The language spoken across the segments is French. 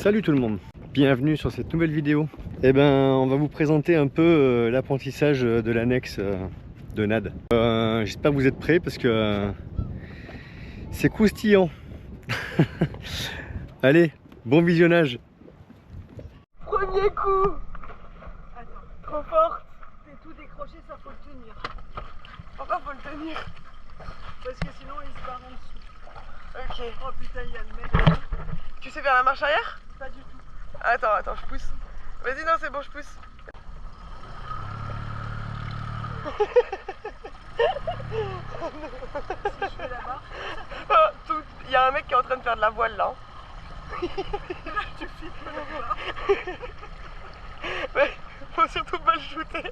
Salut tout le monde, bienvenue sur cette nouvelle vidéo. Eh ben, on va vous présenter un peu l'apprentissage de l'annexe de NAD. J'espère que vous êtes prêts parce que c'est croustillant. Allez, bon visionnage. Premier coup. Attends, trop forte. T'es tout décroché, ça faut le tenir. Pourquoi faut le tenir? Parce que sinon il se barre en dessous. Ok. Oh putain, il y a le mec. Tu sais faire la marche arrière? Pas du tout. Attends, je pousse. Vas-y, non, c'est bon, je pousse. Si je fais la marche. Oh, il y a un mec qui est en train de faire de la voile là. Là, tu filmes là. Mais faut surtout pas le shooter.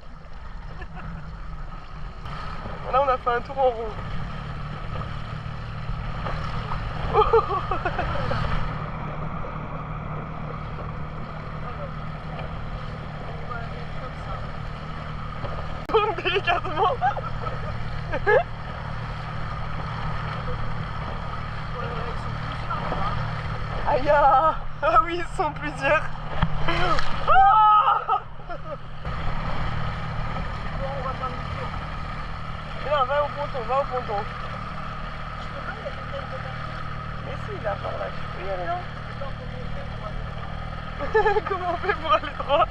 Là, on a fait un tour en rond. Tourne délicatement. Aïe! Ah oui, ils sont plusieurs. Ah! Bon, on va faire le tour. Non, va au ponton, Je peux pas, il y a quelqu'un de partout. Mais si, là, par là, tu peux y aller, non? Comment on fait pour aller droit?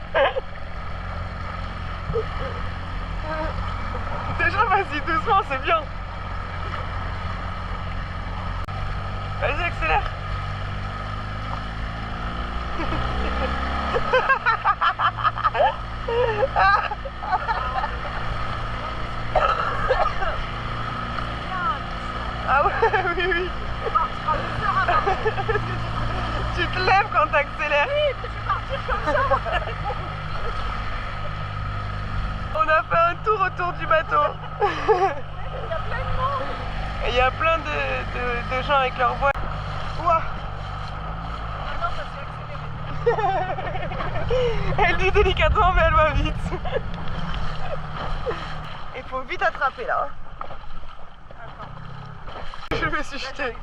Déjà, vas-y, doucement, c'est bien. Vas-y, accélère. Ah ouais, oui. Tu te lèves quand t'accélères. Oui, je vais partir comme ça. On a fait un tour autour du bateau. Il y a plein de monde. Et il y a plein de gens avec leur voile. Ouah. Non, ça s'est accéléré. Elle dit délicatement, mais elle va vite. Il faut vite attraper là. Attends. Je me suis jetée.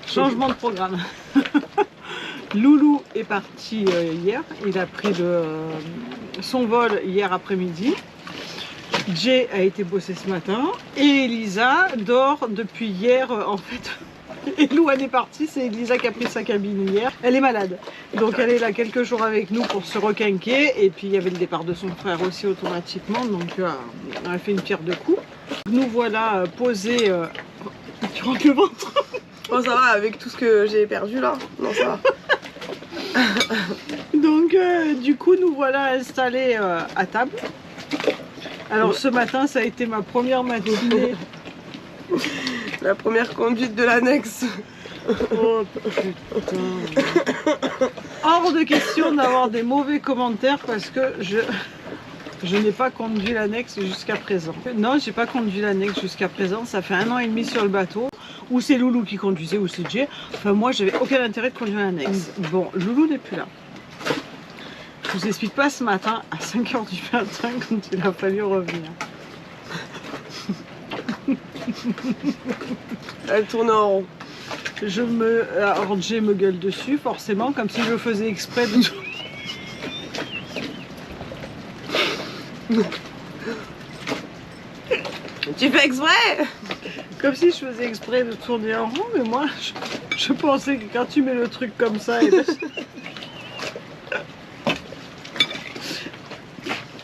Changement de programme. Loulou est parti hier, il a pris son vol hier après-midi. Jay a été bossé ce matin et Elisa dort depuis hier en fait. Et Louane est partie, c'est Elisa qui a pris sa cabine hier. Elle est malade, donc elle est là quelques jours avec nous pour se requinquer. Et puis il y avait le départ de son frère aussi automatiquement, donc on a fait une pierre deux coups. Nous voilà posés. Tu rentres le ventre? Oh, ça va avec tout ce que j'ai perdu là. Non, ça va. Donc du coup nous voilà installés à table. Alors ce matin ça a été ma première matinée. La première conduite de l'annexe. Oh putain. Hors de question d'avoir des mauvais commentaires parce que je n'ai pas conduit l'annexe jusqu'à présent. Non, j'ai pas conduit l'annexe jusqu'à présent. Ça fait 1 an et demi sur le bateau. Ou c'est Loulou qui conduisait ou c'est Jay. Enfin moi j'avais aucun intérêt de conduire l'annexe. Bon, Loulou n'est plus là. Je vous explique pas ce matin à 5 h du matin quand il a fallu revenir. Elle tourne en rond. Alors Jay me gueule dessus forcément comme si je faisais exprès de... Tu fais exprès? Comme si je faisais exprès de tourner en rond, mais moi je pensais que quand tu mets le truc comme ça et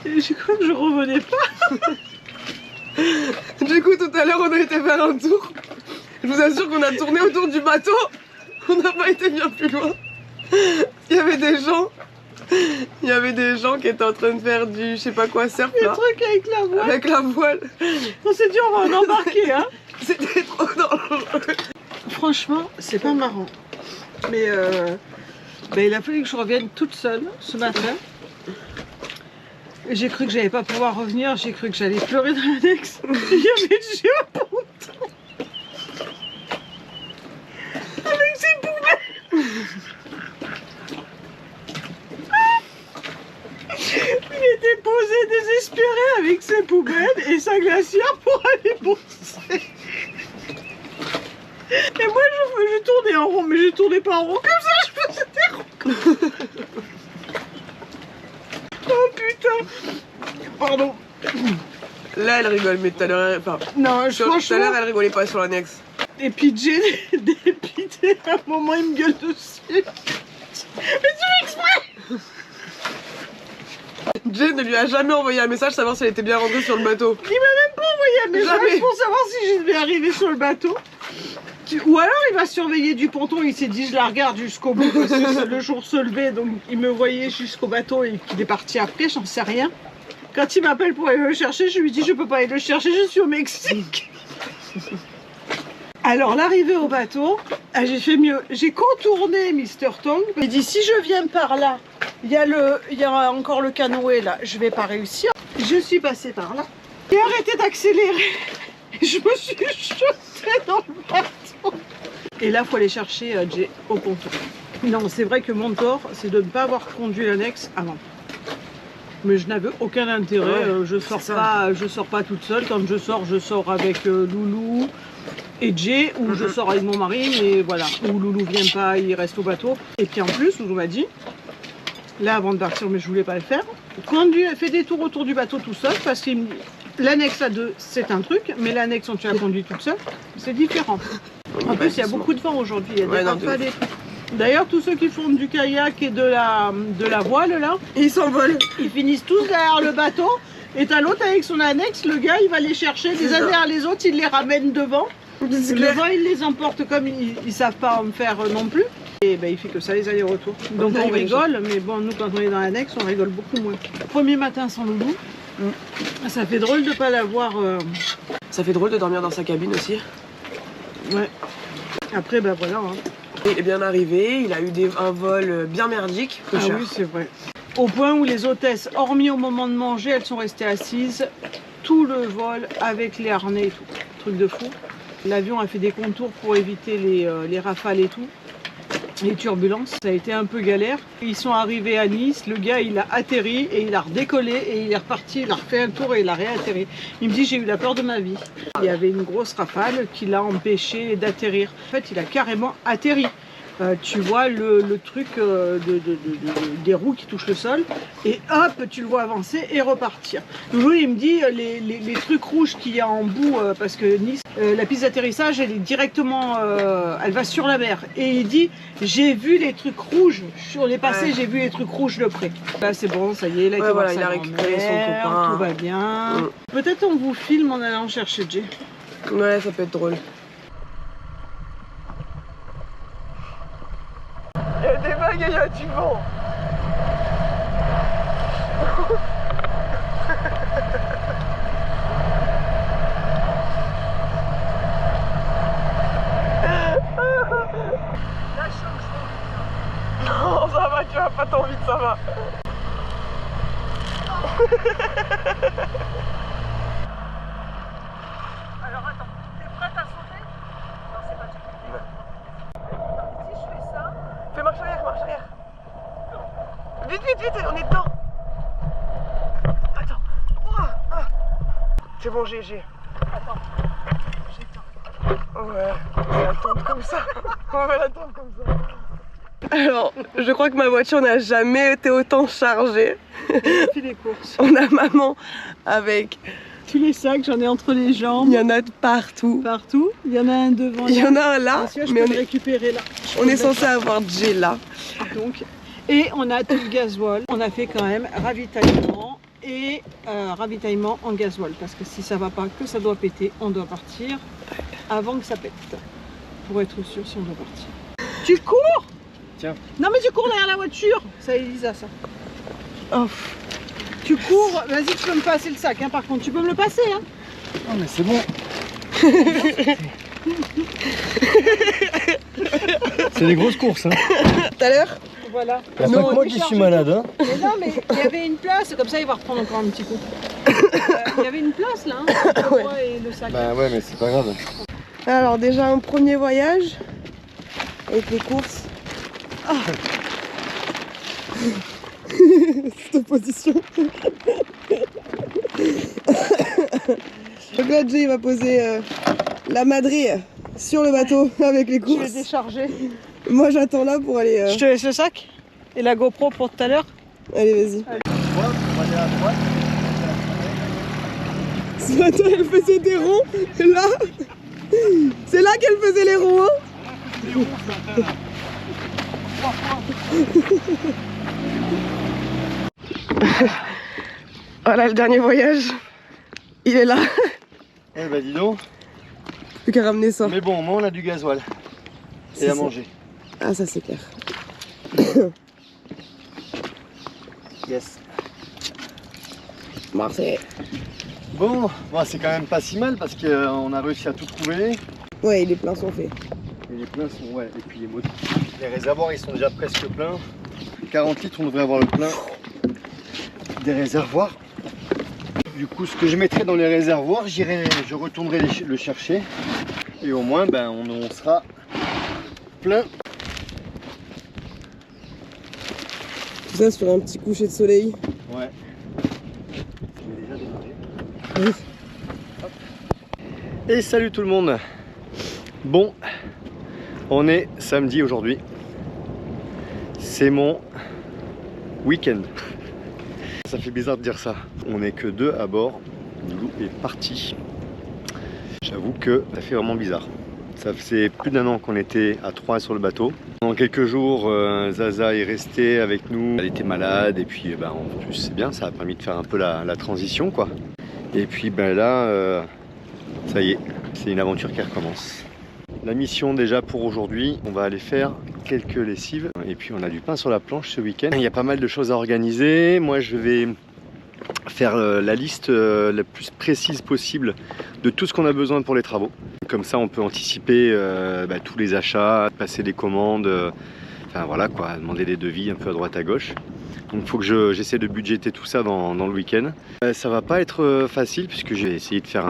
j'ai cru que je revenais pas. Du coup tout à l'heure on a été faire un tour. Je vous assure qu'on a tourné autour du bateau. On n'a pas été bien plus loin. Il y avait des gens qui étaient en train de faire du je sais pas quoi surf là. Le truc avec la voile. Avec la voile. On s'est dit on va en embarquer hein. C'était trop dangereux. Franchement c'est pas marrant. Mais il a fallu que je revienne toute seule ce matin. J'ai cru que j'allais pas pouvoir revenir, j'ai cru que j'allais pleurer dans l'annexe. Il y avait Dieu à ponton. Avec ses poubelles. Il était posé désespéré avec ses poubelles et sa glacière pour aller bosser. Et moi je tournais en rond, mais je tournais pas en rond comme ça, je faisais des ronds. Oh putain. Pardon. Là, elle rigole, mais tout à l'heure, enfin, Non, tout à l'heure, elle rigolait pas sur l'annexe. Et puis Jay, dépité, à un moment il me gueule dessus. Mais tu fais exprès. Jay ne lui a jamais envoyé un message savoir si elle était bien rentrée sur le bateau. Il m'a même pas envoyé un message Jamais. pour savoir si je vais arriver sur le bateau. Ou alors il va surveiller du ponton, il s'est dit je la regarde jusqu'au bout parce que le jour se levait, donc il me voyait jusqu'au bateau et qu'il est parti après, j'en sais rien. Quand il m'appelle pour aller le chercher, je lui dis je peux pas aller le chercher, je suis au Mexique. Alors l'arrivée au bateau, j'ai fait mieux, j'ai contourné Mr. Tong. Il dit si je viens par là, il y a encore le canoë là, je vais pas réussir. Je suis passée par là. J'ai arrêté d'accélérer. Je me suis jetée dans le bateau. Et là, il faut aller chercher Jay au ponton. Non, c'est vrai que mon tort, c'est de ne pas avoir conduit l'annexe avant. Mais je n'avais aucun intérêt. Ouais, je sors pas toute seule. Quand je sors avec Loulou et Jay, ou je sors avec mon mari, mais voilà. Ou Loulou vient pas, il reste au bateau. Et puis en plus, Loulou m'a dit, là avant de partir, mais je voulais pas le faire, conduis, fais des tours autour du bateau tout seul, parce que l'annexe à deux, c'est un truc, mais l'annexe quand tu la conduis toute seule, c'est différent. En plus, il y a beaucoup de vent aujourd'hui, il y a des rafales et tout. D'ailleurs, tous ceux qui font du kayak et de la voile, là, Ils s'envolent. ils finissent tous derrière le bateau, et t'as l'autre avec son annexe, le gars, il va les chercher les uns derrière les autres, il les ramène devant. Le vent, il les emporte comme ils savent pas en faire non plus. Et ben, il fait que ça, les allers-retours. Donc on rigole, mais bon, nous, quand on est dans l'annexe, on rigole beaucoup moins. Premier matin sans Loulou, ça fait drôle de pas l'avoir. Ça fait drôle de dormir dans sa cabine aussi. Ouais. Après, ben voilà. Hein. Il est bien arrivé, il a eu un vol bien merdique. Ah oui, c'est vrai. Au point où les hôtesses, hormis au moment de manger, elles sont restées assises tout le vol avec les harnais et tout. Truc de fou. L'avion a fait des contours pour éviter les rafales et tout. Les turbulences, ça a été un peu galère. Ils sont arrivés à Nice, le gars il a atterri et il a redécollé et il est reparti, il a refait un tour et il a réatterri. Il me dit j'ai eu la peur de ma vie. Il y avait une grosse rafale qui l'a empêché d'atterrir. En fait il a carrément atterri. Tu vois le truc des roues qui touchent le sol et hop tu le vois avancer et repartir. Loulou il me dit les trucs rouges qu'il y a en bout parce que Nice, la piste d'atterrissage elle est directement, elle va sur la mer et il dit j'ai vu les trucs rouges sur les passés, j'ai vu les trucs rouges de près. Là c'est bon, ça y est, là il a récupéré son copain. Tout va bien. Peut-être on vous filme en allant chercher Jay. Ouais, ça peut être drôle. Il y a des vagues et il y a du vent. Non, ça va, tu vas pas tant vite, ça va. Alors attends, t'es prête à sauter? Non, c'est pas tout. Si je fais ça. Fais marche arrière, marche arrière. Vite, vite, vite, on est dedans. Attends. C'est bon, GG. Attends. J'éteins. Ouais, on va l'attendre comme ça. On va l'attendre comme ça. Alors, je crois que ma voiture n'a jamais été autant chargée. Fais les courses. On a maman avec... Tous les sacs, j'en ai entre les jambes. Il y en a de partout. Partout. Il y en a un devant. Il y en a un là, mais je peux le récupérer là. on est censé avoir Jay là. Donc, et on a tout le gasoil. On a fait quand même ravitaillement et ravitaillement en gasoil. Parce que si ça va pas, que ça doit péter, on doit partir avant que ça pète. Pour être sûr si on doit partir. Tu cours? Tiens. Non mais tu cours derrière la voiture. C'est Elisa ça. Oh. Tu cours, vas-y tu peux me passer le sac hein, par contre, tu peux me le passer hein. Oh mais c'est bon. C'est des grosses courses hein. Tout à l'heure, Voilà. Il n'y a pas que moi qui suis malade, hein. Mais non, mais il y avait une place, comme ça il va reprendre encore un petit coup. Il y avait une place là, hein, Ouais. moi et le sac. Bah ouais, mais c'est pas grave. Alors déjà un premier voyage avec les courses. Ah. Cette position. Donc là Jay va poser la madrée sur le bateau avec les Je vais courses. décharger. Moi j'attends là pour aller... Je te laisse le sac et la GoPro pour tout à l'heure. Allez vas-y. On va aller à droite. Ce matin elle faisait des ronds, là c'est là qu'elle faisait les ronds, hein. Voilà le dernier voyage, il est là. Eh bah dis donc. Plus qu'à ramener ça. Mais bon, au moins on a du gasoil. C'est Et à ça. manger. Ah ça c'est clair. Yes. Marseille. Bon, c'est quand même pas si mal parce qu'on a réussi à tout trouver. Ouais, les pleins sont faits. Et les pleins sont, ouais, et puis les réservoirs ils sont déjà presque pleins. 40 litres, on devrait avoir le plein des réservoirs. Du coup, ce que je mettrai dans les réservoirs, je retournerai le chercher. Et au moins, ben, on sera plein. Tout ça sur un petit coucher de soleil. Ouais. Je vais déjà démarrer. Hop. Et salut tout le monde. Bon, on est samedi aujourd'hui. C'est mon week-end. Ça fait bizarre de dire ça. On n'est que deux à bord. Loulou est parti. J'avoue que ça fait vraiment bizarre. Ça faisait plus d'1 an qu'on était à 3 sur le bateau. En quelques jours, Zaza est restée avec nous. Elle était malade et puis en plus c'est bien, ça a permis de faire un peu la transition quoi. Et puis là, ça y est, c'est une aventure qui recommence. La mission déjà pour aujourd'hui, on va aller faire quelques lessives et puis on a du pain sur la planche ce week-end. Il y a pas mal de choses à organiser. Moi je vais faire la liste la plus précise possible de tout ce qu'on a besoin pour les travaux. Comme ça on peut anticiper tous les achats, passer des commandes, enfin voilà quoi, demander des devis un peu à droite à gauche. Donc il faut que j'essaie de budgéter tout ça dans le week-end. Ça va pas être facile puisque j'ai essayé de faire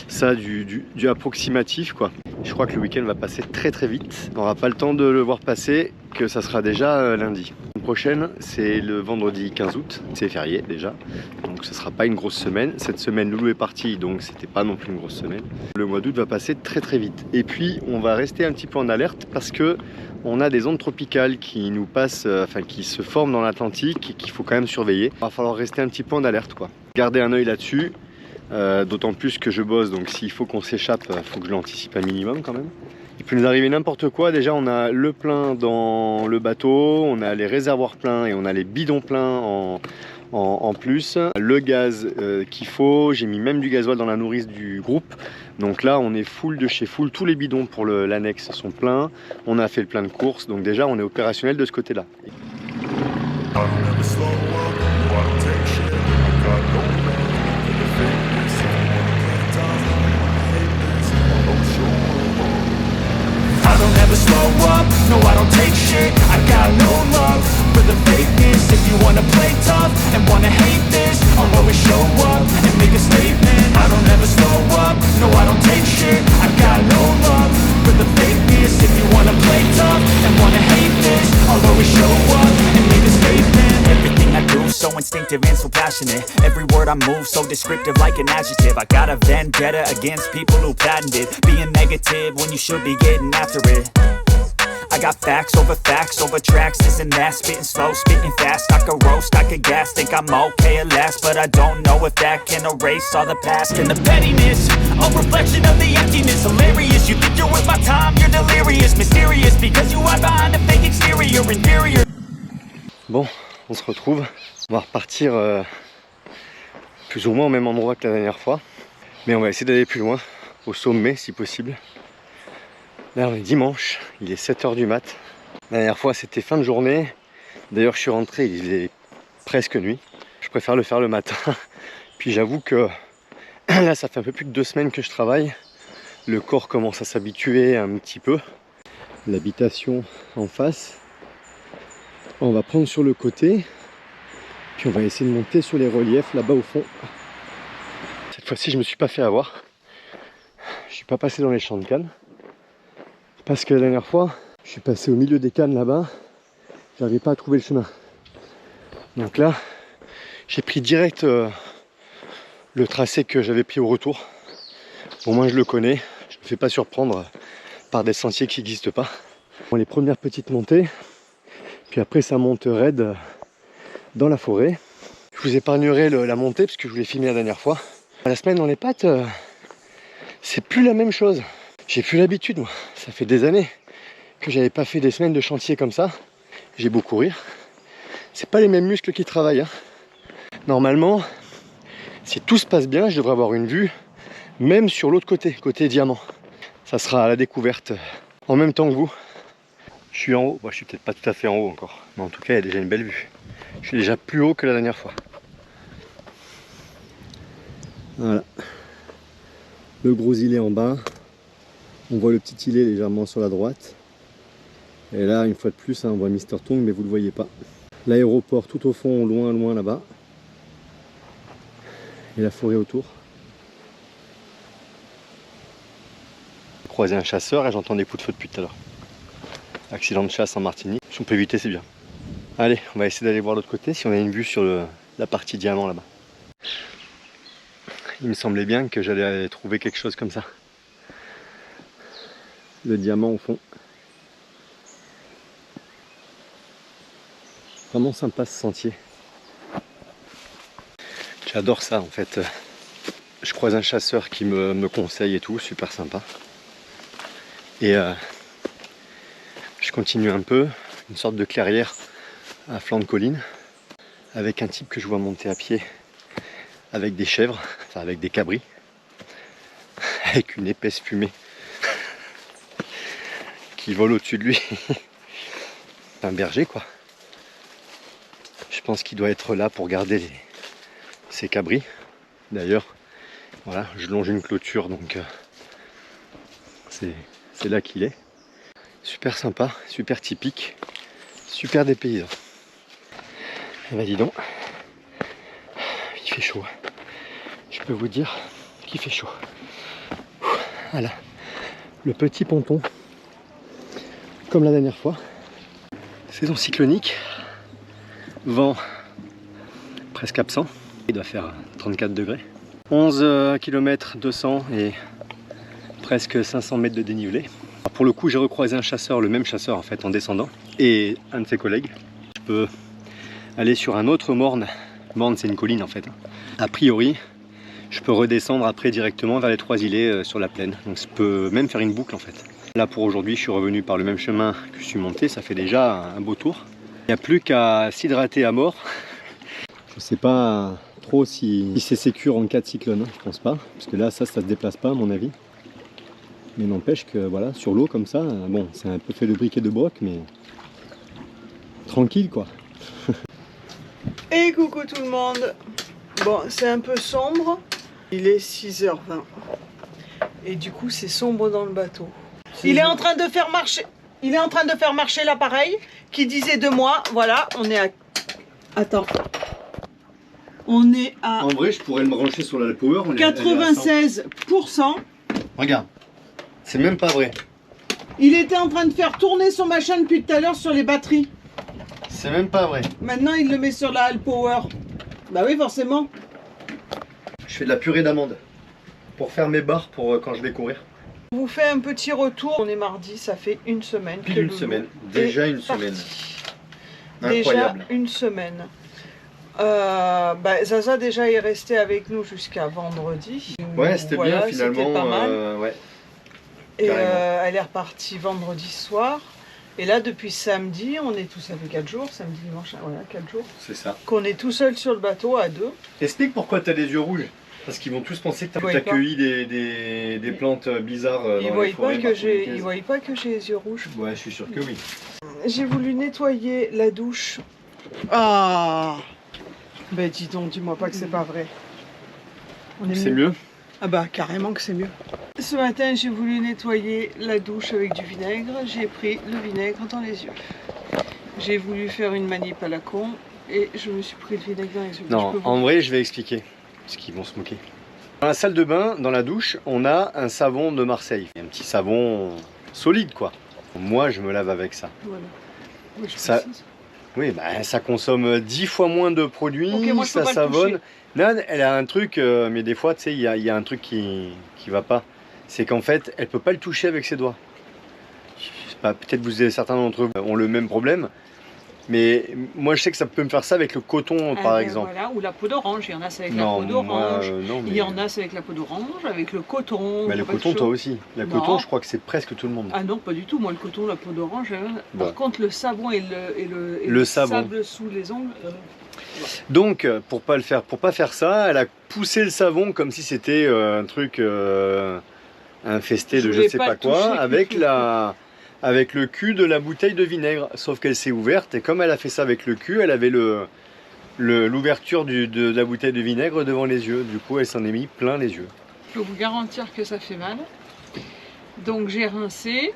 ça du approximatif quoi. Je crois que le week-end va passer très très vite. On n'aura pas le temps de le voir passer, que ça sera déjà lundi. La prochaine, c'est le vendredi 15 août. C'est férié déjà, donc ce sera pas une grosse semaine. Cette semaine, Loulou est parti, donc c'était pas non plus une grosse semaine. Le mois d'août va passer très très vite. Et puis, on va rester un petit peu en alerte parce que on a des ondes tropicales qui nous passent, qui se forment dans l'Atlantique et qu'il faut quand même surveiller. Il va falloir rester un petit peu en alerte quoi. Garder un œil là-dessus. D'autant plus que je bosse, donc s'il faut qu'on s'échappe, il faut que je l'anticipe un minimum quand même. Il peut nous arriver n'importe quoi. Déjà on a le plein dans le bateau, on a les réservoirs pleins et on a les bidons pleins en plus. Le gaz qu'il faut, j'ai mis même du gasoil dans la nourrice du groupe. Donc là on est full de chez full, tous les bidons pour l'annexe sont pleins. On a fait le plein de courses, donc déjà on est opérationnel de ce côté-là. Never slow up, no I don't take shit. I got no love for the fakeness. If you wanna play tough and wanna hate this, I'll always show up and make a statement. I don't ever slow up, no I don't take shit. I got no love for the fakeness. If you wanna play tough and wanna hate this, I'll always show up and make a statement. Everything I do so instinctive and so passionate. Every word I move so descriptive like an adjective. I got a vendetta against people who patented being negative when you should be getting after it. I got facts over tracks, this and that. Spitting slow, spitting fast, I could roast, I could gas. Think I'm okay at last, but I don't know if that can erase all the past. And the pettiness, a reflection of the emptiness. Hilarious, you think you're worth my time, you're delirious. Mysterious, because you hide behind a fake exterior. Inferior. Bon, on se retrouve. On va repartir plus ou moins au même endroit que la dernière fois. Mais on va essayer d'aller plus loin, au sommet si possible. Là on est dimanche, il est 7 h du mat. La dernière fois c'était fin de journée. D'ailleurs je suis rentré, il faisait presque nuit. Je préfère le faire le matin. Puis j'avoue que là ça fait un peu plus de 2 semaines que je travaille. Le corps commence à s'habituer un petit peu. L'habitation en face. On va prendre sur le côté, puis on va essayer de monter sur les reliefs là-bas au fond. Cette fois-ci, je me suis pas fait avoir. Je suis pas passé dans les champs de cannes. Parce que la dernière fois, je suis passé au milieu des cannes là-bas. J'arrivais pas à trouver le chemin. Donc là, j'ai pris direct le tracé que j'avais pris au retour. Au moins je le connais. Je ne me fais pas surprendre par des sentiers qui n'existent pas. Bon, les premières petites montées. Puis après ça monte raide dans la forêt. Je vous épargnerai la montée parce que je vous l'ai filmé la dernière fois. La semaine dans les pattes, c'est plus la même chose. J'ai plus l'habitude moi. Ça fait des années que j'avais pas fait des semaines de chantier comme ça. J'ai beau courir. C'est pas les mêmes muscles qui travaillent. Hein. Normalement, si tout se passe bien, je devrais avoir une vue même sur l'autre côté, côté diamant. Ça sera à la découverte en même temps que vous. Je suis en haut, bon, je suis peut-être pas tout à fait en haut encore, mais en tout cas il y a déjà une belle vue. Je suis déjà plus haut que la dernière fois. Voilà. Le gros îlet en bas. On voit le petit îlet légèrement sur la droite. Et là, une fois de plus, hein, on voit Mr Tongue, mais vous le voyez pas. L'aéroport tout au fond, loin, loin là-bas. Et la forêt autour. J'ai croisé un chasseur et j'entends des coups de feu depuis tout à l'heure. Accident de chasse en Martinique. Si on peut éviter, c'est bien. Allez, on va essayer d'aller voir l'autre côté si on a une vue sur la partie diamant là-bas. Il me semblait bien que j'allais trouver quelque chose comme ça. Le diamant au fond. Vraiment sympa ce sentier. J'adore ça en fait. Je croise un chasseur qui me conseille et tout, super sympa. Et je continue un peu, une sorte de clairière à flanc de colline, avec un type que je vois monter à pied, avec des chèvres, enfin avec des cabris, avec une épaisse fumée qui vole au-dessus de lui. C'est un berger quoi. Je pense qu'il doit être là pour garder ses cabris. D'ailleurs, voilà, je longe une clôture donc c'est là qu'il est. Super sympa, super typique, super dépaysant. Et bah dis donc, il fait chaud. Je peux vous dire qu'il fait chaud. Voilà, le petit ponton, comme la dernière fois. Saison cyclonique, vent presque absent. Il doit faire 34 degrés. 11 km 200 et presque 500 mètres de dénivelé. Alors pour le coup, j'ai recroisé un chasseur, le même chasseur en fait, en descendant, et un de ses collègues. Je peux aller sur un autre morne. Morne, c'est une colline en fait. A priori, je peux redescendre après directement vers les 3 îlets sur la plaine. Donc je peux même faire une boucle en fait. Là pour aujourd'hui, je suis revenu par le même chemin que je suis monté. Ça fait déjà un beau tour. Il n'y a plus qu'à s'hydrater à mort. Je sais pas trop si c'est sécure en cas de cyclone, hein. Je pense pas, parce que là ça se déplace pas à mon avis. Mais n'empêche que voilà, sur l'eau comme ça, bon, c'est un peu fait de briquet de broc, mais tranquille quoi. Et coucou tout le monde. Bon, c'est un peu sombre. Il est 6h20. Et du coup, c'est sombre dans le bateau. Il est en train de faire marcher l'appareil qui disait de moi, voilà, on est à... Attends. On est à... En vrai, je pourrais me brancher sur la power. 96%. Regarde, c'est même pas vrai. Il était en train de faire tourner son machin depuis tout à l'heure sur les batteries. C'est même pas vrai. Maintenant, il le met sur la All Power. Bah oui, forcément. Je fais de la purée d'amande pour faire mes barres pour quand je vais courir. Je vous fais un petit retour. On est mardi, ça fait une semaine. Pile une semaine. Déjà une semaine. Incroyable. Déjà une semaine. Zaza déjà est resté avec nous jusqu'à vendredi. Ouais, c'était voilà, bien finalement. C'était pas mal. Ouais. Et elle est repartie vendredi soir. Et là, depuis samedi, on est tous, ça fait 4 jours, samedi, dimanche, voilà, 4 jours. C'est ça. Qu'on est tout seul sur le bateau à 2. Explique pourquoi tu as les yeux rouges. Parce qu'ils vont tous penser que tu as cueilli des plantes bizarres dans les forêts. Ils ne voient pas que j'ai les yeux rouges. Ouais, je suis sûr que oui. J'ai voulu nettoyer la douche. Ah! Ben dis donc, dis-moi pas que c'est pas vrai. C'est mieux? Ah bah carrément que c'est mieux. Ce matin, j'ai voulu nettoyer la douche avec du vinaigre. J'ai pris le vinaigre dans les yeux. J'ai voulu faire une manip à la con et je me suis pris le vinaigre dans les yeux. Non, en vrai, je vais expliquer, parce qu'ils vont se moquer. Dans la salle de bain, dans la douche, on a un savon de Marseille. Un petit savon solide, quoi. Moi, je me lave avec ça. Voilà. Oui, Ça- Oui, bah, ça consomme 10 fois moins de produits, Ok, moi, je peux ça pas le savonne. toucher. Nad, elle a un truc, mais des fois, tu sais, il y a un truc qui va pas. C'est qu'en fait, elle peut pas le toucher avec ses doigts. Je sais pas, peut-être certains d'entre vous ont le même problème. Mais moi, je sais que ça peut me faire ça avec le coton, Ah, par ben exemple. Voilà, ou la peau d'orange. Il y en a, c'est avec Non, la peau moi, d'orange. non, mais... Il y en a, c'est avec la peau d'orange, avec le coton. Mais le pas coton, chaud. toi aussi. Le Non. coton, je crois que c'est presque tout le monde. Ah non, pas du tout. Moi, le coton, la peau d'orange. Bon. Par contre, le savon et Le le savon. sable sous les ongles. Donc, pour pas faire ça, elle a poussé le savon comme si c'était un truc infesté de je voulais sais pas pas le quoi, toucher. avec le cul de la bouteille de vinaigre. Sauf qu'elle s'est ouverte et comme elle a fait ça avec le cul, elle avait l'ouverture de la bouteille de vinaigre devant les yeux. Du coup, elle s'en est mis plein les yeux. Je peux vous garantir que ça fait mal. Donc, j'ai rincé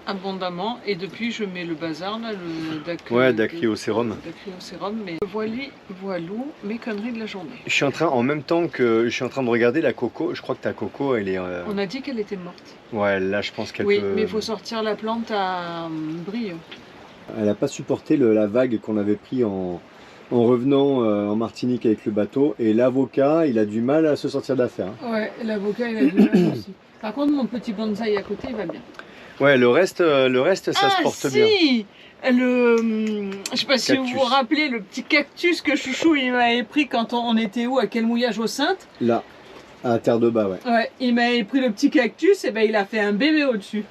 abondamment et depuis, je mets le bazar, là, le Ouais, dacryocérum. Dacryocérum, mais voilou, mes conneries de la journée. Je suis en train de regarder la coco. Je crois que ta coco, elle est. On a dit qu'elle était morte. Ouais, là, je pense qu'elle Oui, peut. mais il faut sortir la plante à brille. Elle n'a pas supporté la vague qu'on avait pris en revenant en Martinique avec le bateau. Et l'avocat, il a du mal à se sortir d'affaire. Ouais, l'avocat, il a du mal aussi. Par contre, mon petit bonsaï à côté, il va bien. Ouais, le reste ça se porte bien. Si je sais pas si Cactus. vous vous rappelez, le petit cactus que Chouchou, il m'avait pris quand on était où, à quel mouillage aux Saintes. Là, à terre de bas, ouais. Ouais, il m'avait pris le petit cactus, et ben il a fait un bébé au-dessus.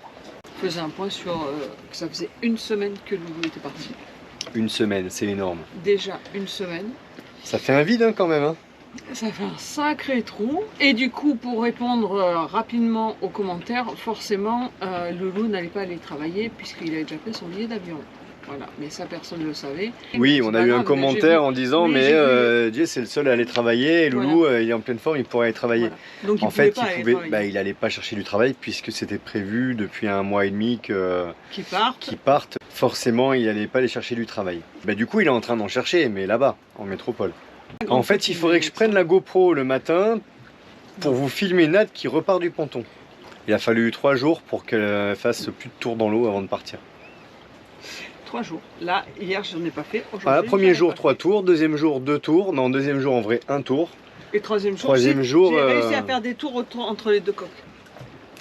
Je faisais un point sur que ça faisait une semaine que Loulou était parti. Une semaine, c'est énorme. Déjà une semaine. Ça fait un vide hein, quand même. Hein. Ça fait un sacré trou. Et du coup, pour répondre rapidement aux commentaires, forcément, Loulou n'allait pas aller travailler puisqu'il avait déjà fait son billet d'avion. Voilà, mais ça, personne ne le savait. Oui, on a eu un commentaire en disant Oui, mais j'ai vu. Jay c'est le seul à aller travailler et Loulou il est en pleine forme, il pourrait aller travailler. Voilà. Donc, En fait, il il allait pas chercher du travail puisque c'était prévu depuis 1 mois et demi qui partent. qu'ils partent. Forcément, il allait pas aller chercher du travail. Bah, du coup, il est en train d'en chercher, mais là-bas, en métropole. En fait, il faudrait que je prenne la GoPro le matin pour vous filmer Nad qui repart du ponton. Il a fallu 3 jours pour qu'elle fasse plus de tours dans l'eau avant de partir. 3 jours. Là, hier, je n'en ai pas fait. Voilà, premier j'en ai jour pas 3 fait. tours, deuxième jour 2 tours. Non, deuxième jour en vrai 1 tour. Et troisième jour, Troisième jour, j'ai réussi à faire des tours entre les deux coques.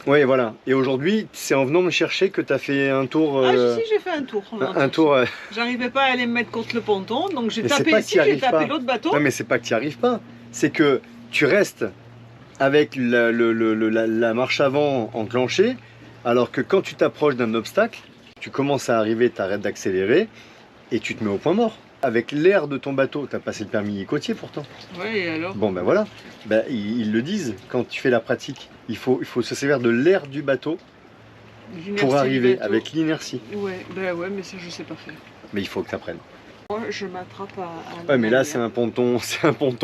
Ouais, voilà. Et aujourd'hui, c'est en venant me chercher que tu as fait un tour. Ah, si, j'ai fait un tour. un tour. J'arrivais pas à aller me mettre contre le ponton, donc j'ai Mais c'est tapé pas ici, que t'y j'ai arrives tapé pas. l'autre bateau. Non, mais c'est pas que tu n'y arrives pas. C'est que tu restes avec la marche avant enclenchée, alors que quand tu t'approches d'un obstacle, tu commences à arriver, tu arrêtes d'accélérer et tu te mets au point mort. Avec l'air de ton bateau, tu as passé le permis côtier pourtant. Ouais, et alors Bon ben voilà, ben, ils le disent quand tu fais la pratique. Il faut se servir de l'air du bateau L'inertie pour du arriver bateau. avec l'inertie. Ouais, bah ouais, mais ça, je sais pas faire. Mais il faut que tu apprennes. Moi, je m'attrape à Ouais, mais là, c'est un ponton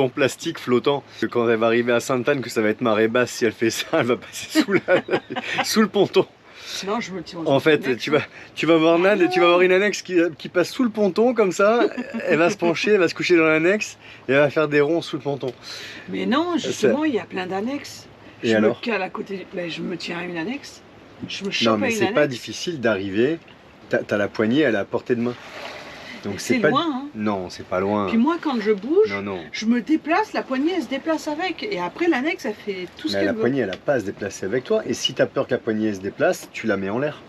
plastique flottant. Quand elle va arriver à Sainte-Anne, que ça va être marée basse, si elle fait ça, elle va passer sous le ponton. Non, je me tiens aux En fait, annexe. tu vas voir Nad et tu vas voir une annexe qui passe sous le ponton comme ça. Elle va se pencher, elle va se coucher dans l'annexe et elle va faire des ronds sous le ponton. Mais non, justement, il y a plein d'annexes. Et Je alors me cale à côté. Ben, je me tiens à une annexe. Je me Non, chope à mais une c'est pas annexe. difficile d'arriver. T'as la poignée, elle est à portée de main. Donc C'est pas loin, hein. Non, c'est pas loin. Puis moi, quand je bouge, Non, non. je me déplace, la poignée, elle se déplace avec. Et après, l'annexe, elle fait tout ce Mais qu'elle la veut. poignée, elle a pas à se déplacer avec toi. Et si t'as peur que la poignée se déplace, tu la mets en l'air.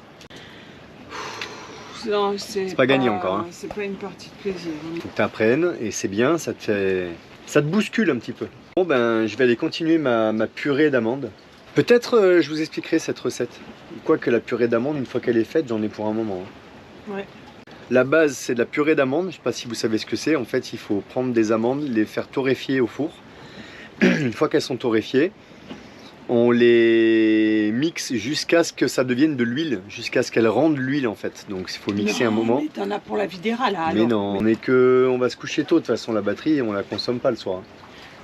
Non, c'est pas gagné encore, hein. C'est pas une partie de plaisir. hein. Faut que t'apprennes et c'est bien, ça te bouscule un petit peu. Bon ben, je vais aller continuer ma purée d'amandes. Peut-être je vous expliquerai cette recette. Quoique la purée d'amandes, une fois qu'elle est faite, j'en ai pour un moment. hein. Ouais. La base, c'est de la purée d'amandes. Je sais pas si vous savez ce que c'est. En fait, il faut prendre des amandes, les faire torréfier au four. Une fois qu'elles sont torréfiées, on les mixe jusqu'à ce que ça devienne de l'huile, jusqu'à ce qu'elles rendent l'huile en fait. Donc il faut mixer un Non, moment. Mais t'en as pour la vidéra là. Mais alors. non, on va se coucher tôt de toute façon, la batterie, on la consomme pas le soir.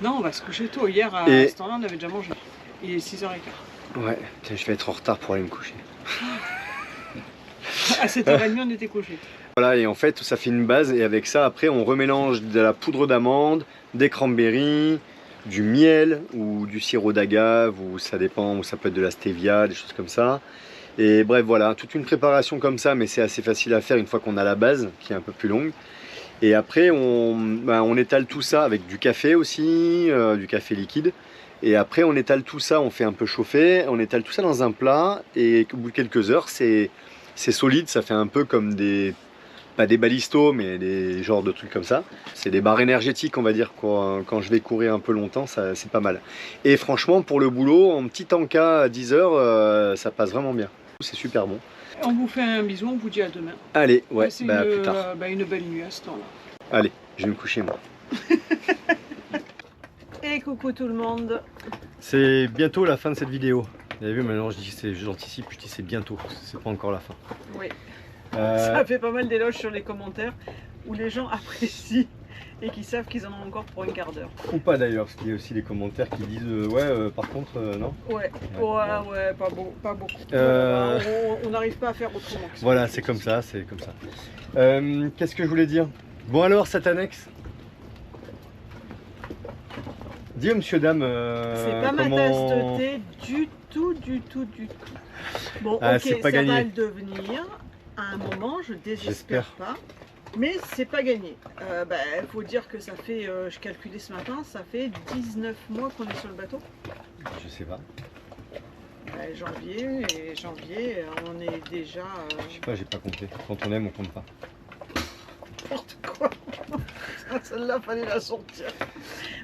Non, on va se coucher tôt. Hier, à Et- ce temps-là, on avait déjà mangé. Il est 6h15. Ouais, putain, je vais être en retard pour aller me coucher. À 7h30, on était couchés. Voilà, et en fait, ça fait une base. Et avec ça, après, on remélange de la poudre d'amande, des cranberries, du miel ou du sirop d'agave, ou ça dépend, ou ça peut être de la stevia, des choses comme ça. Et bref, voilà, toute une préparation comme ça, mais c'est assez facile à faire une fois qu'on a la base, qui est un peu plus longue. Et après, on étale tout ça avec du café aussi, du café liquide. Et après, on étale tout ça, on fait un peu chauffer, on étale tout ça dans un plat. Et au bout de quelques heures, c'est solide, ça fait un peu comme des... pas des balistos, mais des genres de trucs comme ça. C'est des barres énergétiques, on va dire, quoi. Quand je vais courir un peu longtemps, c'est pas mal. Et franchement, pour le boulot, en petit encas à 10 heures, ça passe vraiment bien. C'est super bon. On vous fait un bisou, on vous dit à demain. Allez, ouais, Passez plus tard. une belle nuit à ce temps-là. Allez, je vais me coucher moi. Et coucou tout le monde. C'est bientôt la fin de cette vidéo. Vous avez vu, maintenant j'anticipe, je dis c'est bientôt, c'est pas encore la fin. Oui. Ça fait pas mal d'éloges sur les commentaires où les gens apprécient et qui savent qu'ils en ont encore pour un quart d'heure. Ou pas d'ailleurs, parce qu'il y a aussi des commentaires qui disent par contre non. Ouais, pas beaucoup. On n'arrive pas à faire autrement. Voilà, c'est comme ça, c'est comme ça. Qu'est-ce que je voulais dire? Bon alors, cette annexe. Dis au monsieur dame. C'est pas ma tasse de thé du tout. Bon, ok, c'est pas ça gagné. va le devenir. À un moment, je désespère pas. Mais c'est pas gagné. Faut dire que ça fait, je calculais ce matin, ça fait 19 mois qu'on est sur le bateau. Je sais pas. Janvier, on est déjà... Je sais pas, j'ai pas compté. Quand on aime, on compte pas. N'importe quoi. Celle-là, fallait la sortir.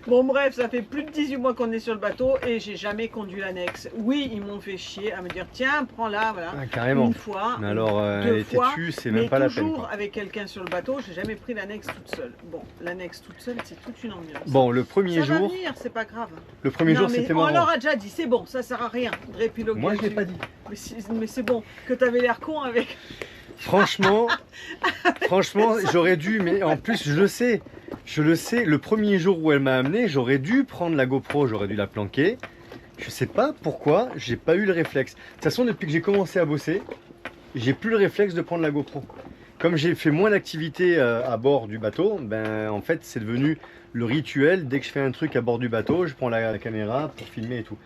Bon bref, ça fait plus de 18 mois qu'on est sur le bateau et j'ai jamais conduit l'annexe. Oui, ils m'ont fait chier à me dire tiens, prends-la, voilà. Ah, carrément. Une fois, mais alors, elle est têtue, c'est même pas la peine. Toujours avec quelqu'un sur le bateau, j'ai jamais pris l'annexe toute seule. Bon, l'annexe toute seule, c'est toute une ambiance. Bon, le premier ça jour. va venir, c'est pas grave. Le premier jour, c'était marrant. On leur a déjà dit, c'est bon, ça sert à rien de répiloguer. Moi, je l'ai pas dit. Mais c'est bon, que t'avais l'air con avec. Franchement, j'aurais dû, mais en plus, je le sais, le premier jour où elle m'a amené, j'aurais dû prendre la GoPro, j'aurais dû la planquer. Je sais pas pourquoi, j'ai pas eu le réflexe. De toute façon, depuis que j'ai commencé à bosser, j'ai plus le réflexe de prendre la GoPro. Comme j'ai fait moins d'activités à bord du bateau, ben en fait, c'est devenu le rituel. Dès que je fais un truc à bord du bateau, je prends la caméra pour filmer et tout.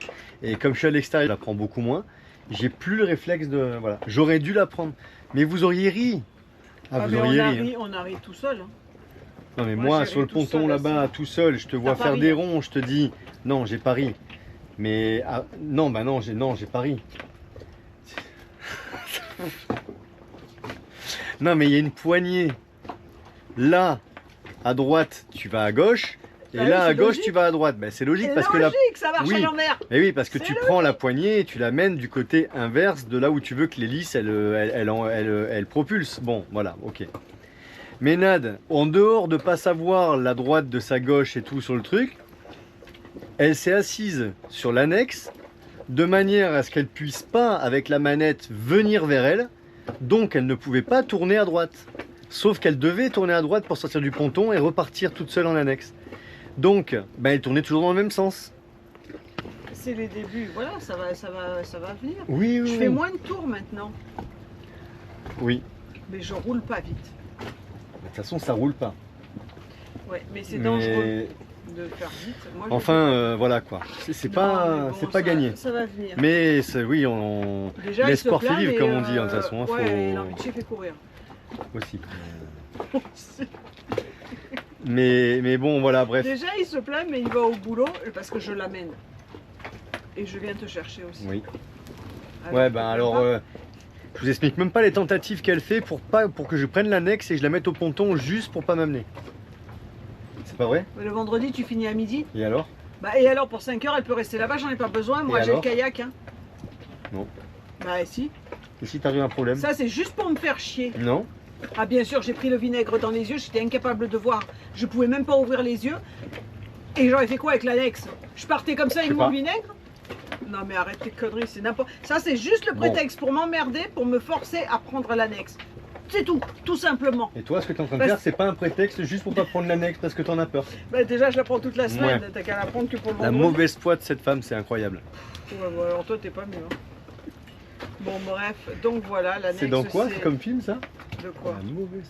Et comme je suis à l'extérieur, je la prends beaucoup moins. J'ai plus le réflexe de... Voilà, j'aurais dû la prendre. Mais vous auriez ri. Vous auriez ri. On a ri tout seul. Hein. Non mais moi sur le ponton là-bas, tout seul, je te vois faire des ronds, je te dis, non, j'ai pas ri. Mais, non, bah non, j'ai pas ri. Non mais il y a une poignée. Là, à droite, tu vas à gauche. Et là, à gauche, tu vas à droite. Ben, c'est logique parce que là. Ça marche à l'envers. Mais oui, parce que tu prends la poignée et tu l'amènes du côté inverse de là où tu veux que l'hélice elle propulse. Bon, voilà, ok. Mais Nad, en dehors de pas savoir la droite de sa gauche et tout sur le truc, elle s'est assise sur l'annexe de manière à ce qu'elle puisse pas, avec la manette, venir vers elle. Donc, elle ne pouvait pas tourner à droite. Sauf qu'elle devait tourner à droite pour sortir du ponton et repartir toute seule en annexe. Donc, ben, elle tournait toujours dans le même sens. C'est les débuts, voilà, ça va venir. Oui, oui. Je fais moins de tours maintenant. Oui. Mais je roule pas vite. De toute façon, ça roule pas. Ouais, mais c'est dangereux de faire vite. Moi, enfin, voilà quoi. C'est pas gagné. Ça va venir. Mais oui, l'espoir fait vivre, comme on dit. De toute façon, ouais, l'amitié fait courir. Aussi. Mais bon, voilà, bref. Déjà, il se plaint, mais il va au boulot parce que je l'amène. Et je viens te chercher aussi. Oui. Alors, ouais, ben alors, je vous explique même pas les tentatives qu'elle fait pour que je prenne l'annexe et je la mette au ponton juste pour pas m'amener. C'est pas vrai? Le vendredi, tu finis à midi. Et alors? Bah, et alors, pour 5 heures, elle peut rester là-bas, j'en ai pas besoin. Moi, j'ai le kayak. Hein. Non. Bah, si. Et si t'arrives un problème? Ça, c'est juste pour me faire chier. Non. Ah bien sûr, j'ai pris le vinaigre dans les yeux, j'étais incapable de voir. Je pouvais même pas ouvrir les yeux. Et j'aurais fait quoi avec l'annexe? Je partais comme ça avec mon vinaigre? Non mais arrête tes conneries, c'est n'importe... Ça c'est juste le prétexte pour m'emmerder, pour me forcer à prendre l'annexe. C'est tout simplement. Et toi, ce que tu es en train de faire, c'est pas un prétexte juste pour pas prendre l'annexe parce que t'en as peur. Bah déjà, je la prends toute la semaine, t'as qu'à la prendre que pour le vendredi. La mauvaise foi de cette femme, c'est incroyable. Ouais, bah, alors toi, t'es pas mieux. Hein. Bon bref, donc voilà, l'annexe. C'est dans quoi? C'est comme film ça? De quoi? Ah, mauvais.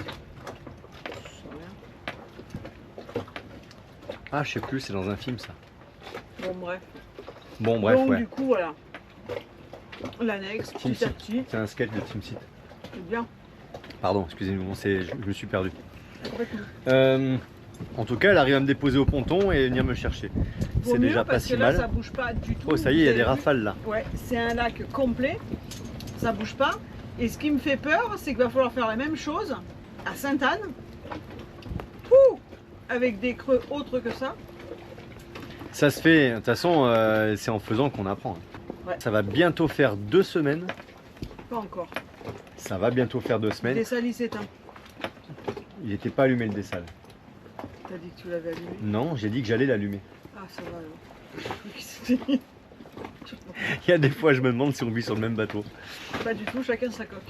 Ah, je sais plus, c'est dans un film ça. Bon bref. Bon, bref, donc ouais. du coup, voilà. L'annexe, petit à petit. C'est un sketch de Team Seat. C'est bien. Pardon, excusez-moi, je me suis perdu. Complètement. En tout cas, elle arrive à me déposer au ponton et venir me chercher. Vaut C'est mieux, déjà pas parce si que là, mal. ça bouge pas du tout. Oh, ça y est, il y a Vous des avez vu? rafales là. Ouais, c'est un lac complet. Ça bouge pas. Et ce qui me fait peur, c'est qu'il va falloir faire la même chose à Sainte-Anne. Pouh, avec des creux autres que ça. Ça se fait, de toute façon, c'est en faisant qu'on apprend. Ouais. Ça va bientôt faire 2 semaines. Pas encore. Ça va bientôt faire 2 semaines. Les salis s'éteint. Il n'était pas allumé le dessal. T'as dit que tu l'avais allumé? Non, j'ai dit que j'allais l'allumer. Ah, ça va alors. J'ai cru que c'était- Il y a des fois, je me demande si on vit sur le même bateau. Pas du tout, chacun sa coque.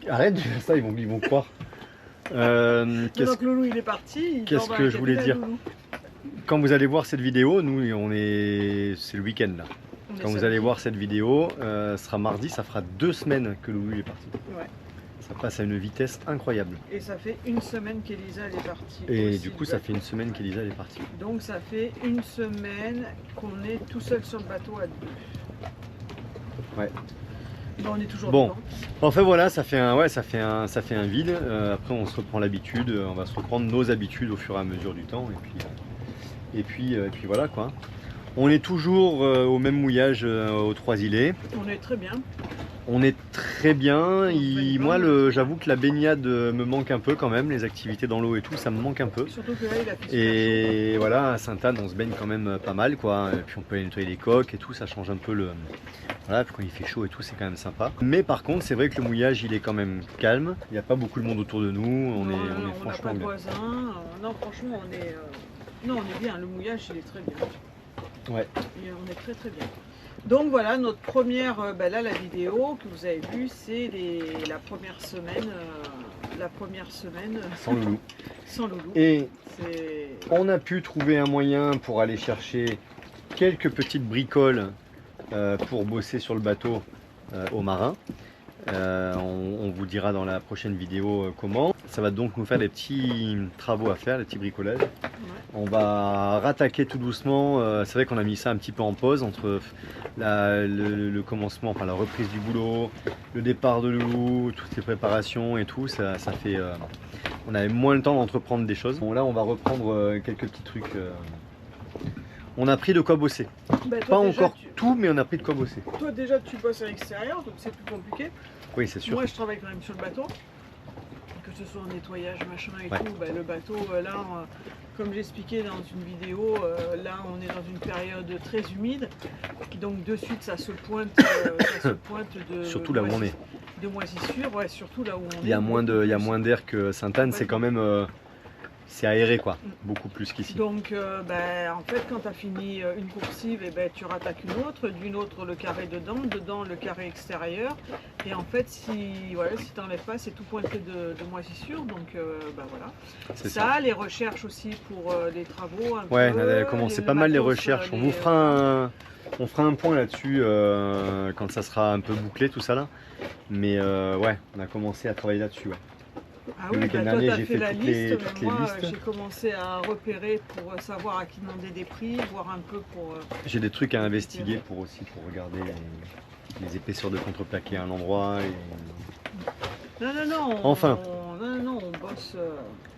Arrête de faire ça, ils vont croire. Donc Loulou il est parti. Il qu'est-ce dort dans que la je voulais cabine à dire? Loulou. Quand vous allez voir cette vidéo, nous, c'est le week-end là. On est Quand vous samedi. allez voir cette vidéo, ce sera mardi, ça fera 2 semaines que Loulou est parti. Ouais. Ça passe à une vitesse incroyable. Et ça fait une semaine qu'Elisa elle est partie. Et aussi. du coup, ça fait une semaine qu'Elisa elle est partie. Donc ça fait une semaine qu'on est tout seul sur le bateau à deux. Ouais. Bon, on est toujours Bon. dedans. Enfin voilà, ça fait un vide. Après, on se reprend l'habitude. On va se reprendre nos habitudes au fur et à mesure du temps. Et puis voilà quoi. On est toujours au même mouillage aux 3 îlets. On est très bien. On est très bien. fait Moi, bien. j'avoue que la baignade me manque un peu quand même. Les activités dans l'eau et tout, ça me manque un peu. Surtout que là il a fait super Et voilà, à Sainte-Anne, on se baigne quand même pas mal quoi. Et puis on peut aller nettoyer les coques et tout, ça change un peu le. Voilà, puis quand il fait chaud et tout, c'est quand même sympa. Mais par contre, c'est vrai que le mouillage, il est quand même calme. Il n'y a pas beaucoup de monde autour de nous. On est on n'a franchement pas de bien. voisins. Non, franchement, on est. Non, on est bien. Le mouillage, il est très bien. Ouais. Et on est très très bien. Donc voilà, notre première, là la vidéo que vous avez vue, c'est la première semaine, Sans Loulou. sans Loulou. Et C'est on a pu trouver un moyen pour aller chercher quelques petites bricoles pour bosser sur le bateau au marin. On vous dira dans la prochaine vidéo comment. Ça va donc nous faire des petits travaux à faire, des petits bricolages. On va rattaquer tout doucement. C'est vrai qu'on a mis ça un petit peu en pause entre le commencement, enfin la reprise du boulot, le départ de Loulou, toutes les préparations et tout. Ça fait, on avait moins le temps d'entreprendre des choses. Bon, là, on va reprendre quelques petits trucs. On a pris de quoi bosser. Bah, Pas encore tout, mais on a pris de quoi bosser. Toi déjà tu bosses à l'extérieur, donc c'est plus compliqué. Oui, c'est sûr. Moi je travaille quand même sur le bateau. Que ce soit en nettoyage, machin et Ouais. tout, le bateau, là, comme j'expliquais dans une vidéo, là on est dans une période très humide, donc de suite ça se pointe, de Surtout là où on est. de moisissure, ouais, surtout là où on est. Il y a moins d'air que Sainte-Anne, c'est quand même c'est aéré quoi, beaucoup plus qu'ici. Donc en fait quand tu as fini une coursive, tu rattaques une autre, d'une autre le carré dedans le carré extérieur, et en fait si tu n'enlèves pas c'est tout pointé de moisissure, donc voilà. C'est Ça, les recherches aussi pour les travaux. Ouais, on a commencé pas mal les recherches. On vous fera un point là-dessus quand ça sera un peu bouclé tout ça là. Mais ouais, on a commencé à travailler là-dessus. Ouais. Ah Le oui, week-end toi dernier, t'as j'ai fait fait la toutes les liste, mais moi listes. j'ai commencé à repérer pour savoir à qui demander des prix, voir un peu pour... J'ai des trucs à investiguer pour regarder les épaisseurs de contreplaqué à un endroit. Non, Enfin. on bosse,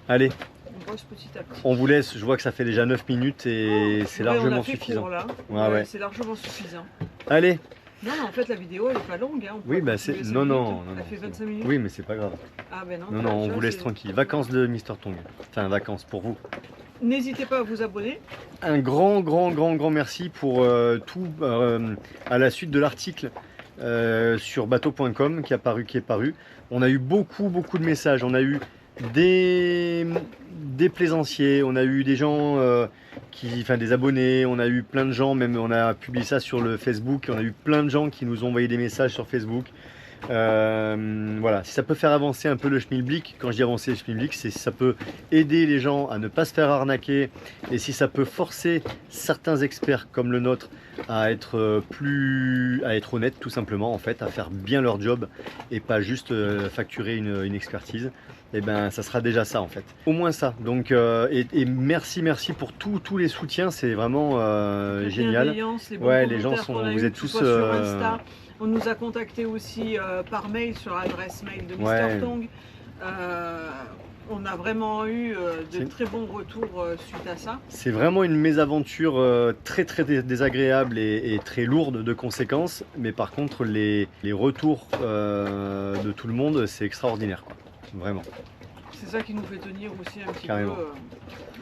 Allez, on bosse petit à petit. on vous laisse. Je vois que ça fait déjà 9 minutes et c'est Ouais, on a largement fait suffisant. court, là. Ouais. C'est largement suffisant. Allez, Non, en fait la vidéo elle est pas longue. Hein. On oui, peut bah continuer c'est. 5 Non, minutes. non, Elle non. fait c'est 25 bon. minutes. Oui, mais c'est pas grave. Ah ben non. Non, non, on déjà, vous laisse c'est- tranquille. Vacances de Mr. Tong. Enfin, vacances pour vous. N'hésitez pas à vous abonner. Un grand merci pour tout à la suite de l'article sur bateau.com qui est paru. On a eu beaucoup de messages. On a eu des plaisanciers, on a eu des gens des abonnés, on a eu plein de gens, même on a publié ça sur le Facebook, on a eu plein de gens qui nous ont envoyé des messages sur Facebook Voilà, si ça peut faire avancer un peu le schmilblick, quand je dis avancer le schmilblick, c'est si ça peut aider les gens à ne pas se faire arnaquer, et si ça peut forcer certains experts comme le nôtre à être honnêtes tout simplement, en fait, à faire bien leur job et pas juste facturer une expertise, et ben ça sera déjà ça en fait. Au moins ça. Donc et merci pour tous les soutiens, c'est vraiment génial. Ouais, les gens sont, vous êtes tous sur Insta. On nous a contacté aussi par mail sur l'adresse mail de Mr. Tong. On a vraiment eu de très bons retours suite à ça. C'est vraiment une mésaventure très désagréable et très lourde de conséquences, mais par contre les retours de tout le monde, c'est extraordinaire, quoi. Vraiment. C'est ça qui nous fait tenir aussi un petit Carrément. peu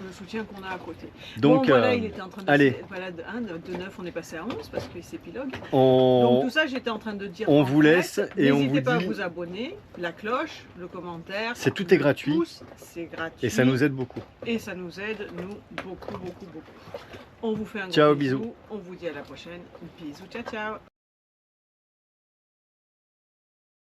le soutien qu'on a à côté. Donc bon, voilà, il était en train de allez. Voilà, de 9 on est passé à 11 parce qu'il s'épilogue. On... Donc tout ça j'étais en train de dire. On vous laisse et on vous n'hésitez pas dit... à vous abonner, la cloche, le commentaire. C'est tout est gratuit. C'est gratuit. Et ça nous aide beaucoup. Et ça nous aide, nous, beaucoup. On vous fait un ciao, gros bisou. On vous dit à la prochaine. Bisous, ciao.